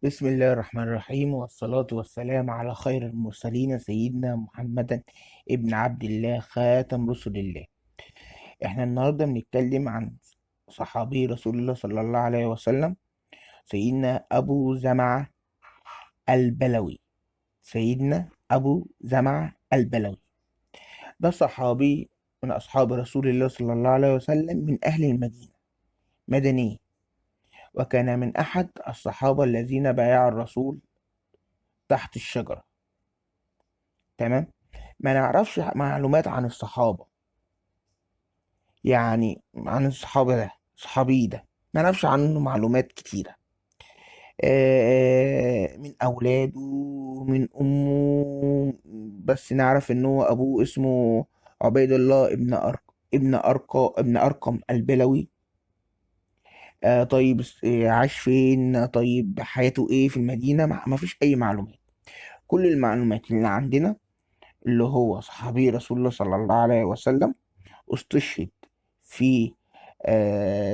بسم الله الرحمن الرحيم، والصلاة والسلام على خير المرسلين سيدنا محمد ابن عبد الله خاتم رسل الله. احنا النهاردة بنتكلم عن صحابي رسول الله صلى الله عليه وسلم، سيدنا أبو زمعة البلوي. سيدنا أبو زمعة البلوي ده صحابي من أصحاب رسول الله صلى الله عليه وسلم، من أهل المدينة، مدني، وكان من أحد الصحابة الذين بايعوا الرسول تحت الشجرة. تمام. ما نعرفش معلومات عن الصحابة، يعني عن الصحابة ده، صحابي ده ما نعرفش عنه معلومات كتيرة. من أولاده، من أمه، بس نعرف إن هو أبوه اسمه عبيد الله ابن أرقم البلوي. طيب، عاش فين؟ طيب حياته إيه في المدينة؟ ما فيش أي معلومات. كل المعلومات اللي عندنا اللي هو صحابي رسول الله صلى الله عليه وسلم استشهد في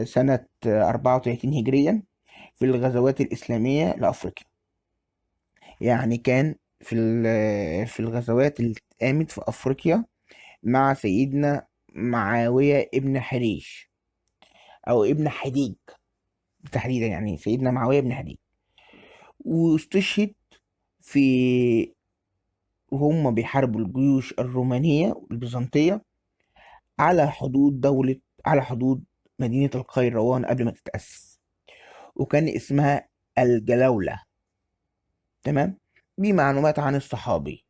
سنة 34 هجريا في الغزوات الإسلامية لأفريقيا. يعني كان في الغزوات اللي قامت في أفريقيا مع سيدنا معاوية ابن حريش، أو ابن حديج تحديدا، يعني سيدنا معاوية ابن حديج. واستشهد في وهم بيحاربوا الجيوش الرومانية والبيزنطية على حدود مدينة القيروان قبل ما تتأسس، وكان اسمها الجلولة. تمام. دي معلومات عن الصحابي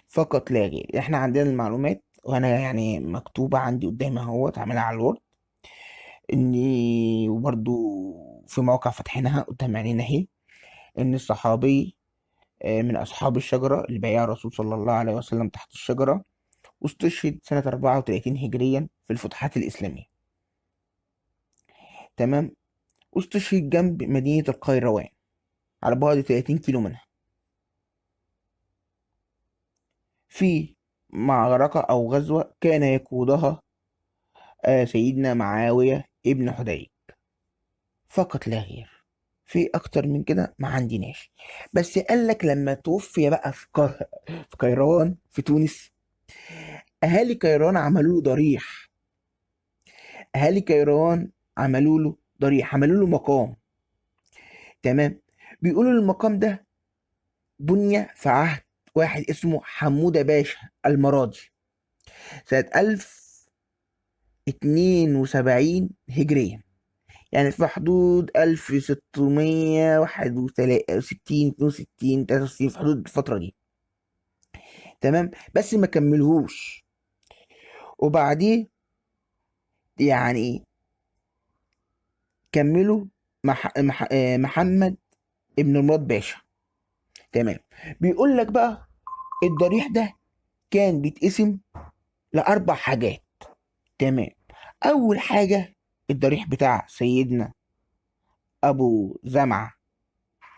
فقط لا غير. احنا عندنا المعلومات، وانا يعني مكتوبة عندي قدامي اهوت، عاملها على الوورد، اني وبرضو في موقع فاتحينها قدام عينينا اهي، ان الصحابي من اصحاب الشجرة اللي بايع الرسول صلى الله عليه وسلم تحت الشجرة، واستشهد سنة 34 هجريا في الفتوحات الإسلامية. تمام. واستشهد جنب مدينة القيروان على بعد 30 كيلو منها، في معركة أو غزوة كان يقودها سيدنا معاوية ابن حديج، فقط لا غير. في أكتر من كده ما عندناش. بس قال لك لما توفي بقى في قيروان في تونس، أهالي قيروان عملوا له ضريح. أهالي قيروان عملوا له مقام. تمام. بيقولوا المقام ده بني في عهد واحد اسمه حمودة باشا المراضي سنة 1072 هجريا، يعني في حدود 1661 62 63، في حدود الفترة دي. تمام. بس ما كملهوش. وبعديه يعني كملوا محمد ابن مراد باشا. تمام. بيقول لك بقى الضريح ده كان بيتقسم لأربع حاجات. تمام. أول حاجة الضريح بتاع سيدنا أبو زمعة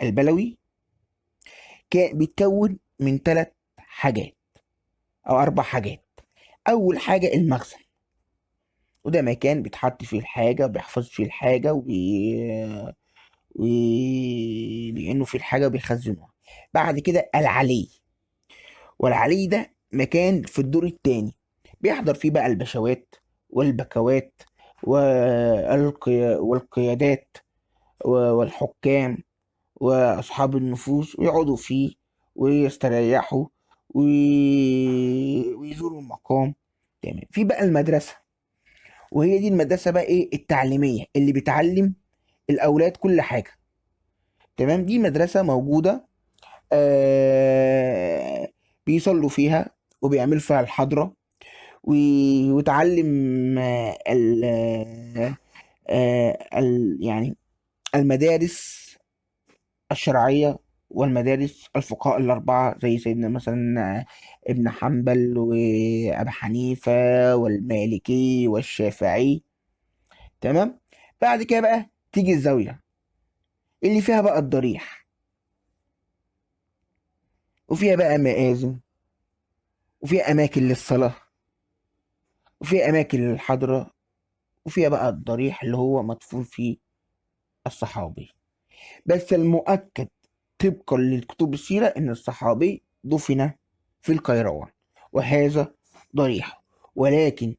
البلوي كان بيتكون من ثلاث حاجات أو أربع حاجات. أول حاجة المخزن، وده مكان بيتحط فيه الحاجة، بيحفظ فيه الحاجة وبيعينوا فيه الحاجة وبيخزنوها. بعد كده العلي، والعلي ده مكان في الدور التاني بيحضر فيه بقى البشوات والبكوات والقيادات والحكام وأصحاب النفوس، ويقعدوا فيه ويستريحوا ويزوروا المقام. تمام. في بقى المدرسة، وهي دي المدرسة بقى ايه التعليمية اللي بتعلم الأولاد كل حاجة. تمام. دي مدرسة موجودة، آه بيصلوا فيها وبيعملوا فيها الحضرة، وتعلم يعني المدارس الشرعية والمدارس الفقهاء الأربعة، زي سيدنا مثلا ابن حنبل وأبي حنيفة والمالكي والشافعي. تمام. بعد كده بقى تيجي الزاوية اللي فيها بقى الضريح، وفيها بقى مآذن، وفيها أماكن للصلاة، وفيها أماكن للحضرة، وفيها بقى الضريح اللي هو مدفون فيه الصحابي. بس المؤكد طبقا لكتب السيرة إن الصحابي دفن في القيروان، وهذا ضريح. ولكن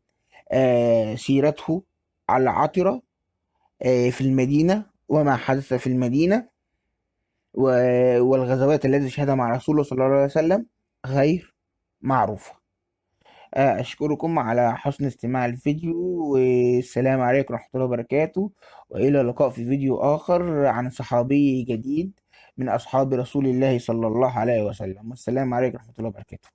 سيرته على العطرة في المدينة، وما حدث في المدينة والغزوات التي شهدها مع رسول الله صلى الله عليه وسلم غير معروفة. أشكركم على حسن استماع الفيديو، والسلام عليكم ورحمة الله وبركاته، وإلى اللقاء في فيديو آخر عن صحابي جديد من أصحاب رسول الله صلى الله عليه وسلم. والسلام عليكم ورحمة الله وبركاته.